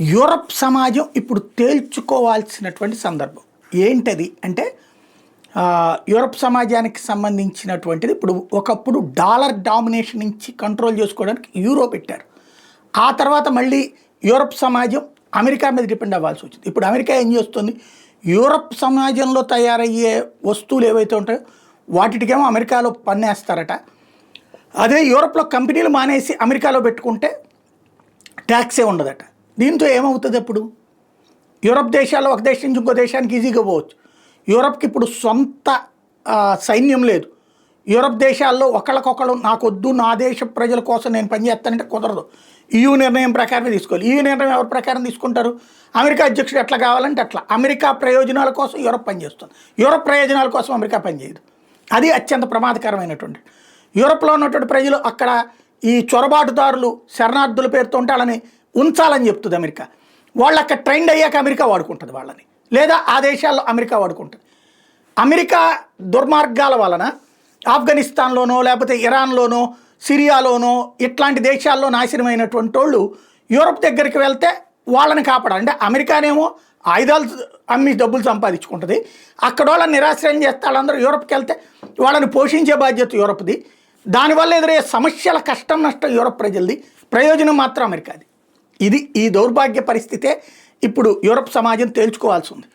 Europe సమాజం ఇప్పుడు తేల్చుకోవాల్సినటువంటి సందర్భం ఏంటది అంటే యూరప్ సమాజానికి సంబంధించినటువంటిది ఇప్పుడు ఒకప్పుడు డాలర్ డామినేషన్ నుంచి కంట్రోల్ చేసుకోవడానికి యూరో పెట్టారు. ఆ తర్వాత మళ్ళీ యూరప్ సమాజం అమెరికా మీద డిపెండ్ అవ్వాల్సి వచ్చింది. ఇప్పుడు అమెరికా ఏం చేస్తుంది, యూరప్ సమాజంలో తయారయ్యే వస్తువులు ఏవైతే ఉంటాయో వాటికేమో అమెరికాలో పన్నేస్తారట. అదే యూరప్లో కంపెనీలు మానేసి అమెరికాలో పెట్టుకుంటే ట్యాక్సే ఉండదట. దీంతో ఏమవుతుంది, అప్పుడు యూరప్ దేశాల్లో ఒక దేశం నుంచి ఇంకో దేశానికి ఈజీగా పోవచ్చు. యూరప్కి ఇప్పుడు సొంత సైన్యం లేదు. యూరప్ దేశాల్లో ఒకళ్ళకొకళ్ళు నాకొద్దు, నా దేశ ప్రజల కోసం నేను పనిచేస్తానంటే కుదరదు. EU నిర్ణయం ప్రకారమే తీసుకోవాలి. EU నిర్ణయం ఎవరి ప్రకారం తీసుకుంటారు? అమెరికా అధ్యక్షుడు ఎట్లా కావాలంటే అట్లా. అమెరికా ప్రయోజనాల కోసం యూరప్ పనిచేస్తుంది, యూరప్ ప్రయోజనాల కోసం అమెరికా పనిచేయదు. అది అత్యంత ప్రమాదకరమైనటువంటి. యూరప్లో ఉన్నటువంటి ప్రజలు అక్కడ ఈ చొరబాటుదారులు శరణార్థుల పేరుతో ఉంటే వాళ్ళని ఉంచాలని చెప్తుంది అమెరికా. వాళ్ళు అక్కడ ట్రైండ్ అయ్యాక అమెరికా వాడుకుంటుంది వాళ్ళని, లేదా ఆ దేశాల్లో అమెరికా వాడుకుంటుంది. అమెరికా దుర్మార్గాల వలన ఆఫ్ఘనిస్తాన్లోనో లేకపోతే ఇరాన్లోనో సిరియాలోనో ఇట్లాంటి దేశాల్లో నాశనమైనటువంటి వాళ్ళు యూరప్ దగ్గరికి వెళ్తే వాళ్ళని కాపాడాలి. అంటే అమెరికానేమో ఆయుధాలు అమ్మి డబ్బులు సంపాదించుకుంటుంది, అక్కడ వాళ్ళని నిరాశ్రయం చేస్తే వాళ్ళందరూ యూరప్కి వెళ్తే వాళ్ళని పోషించే బాధ్యత యూరప్ది. దానివల్ల ఎదురయ్యే సమస్యల కష్టం నష్టం యూరప్ ప్రజలది, ప్రయోజనం మాత్రం అమెరికాది. ఈ దౌర్భాగ్య పరిస్థితే ఇప్పుడు యూరప్ సమాజం తేల్చుకోవాల్సి ఉంది.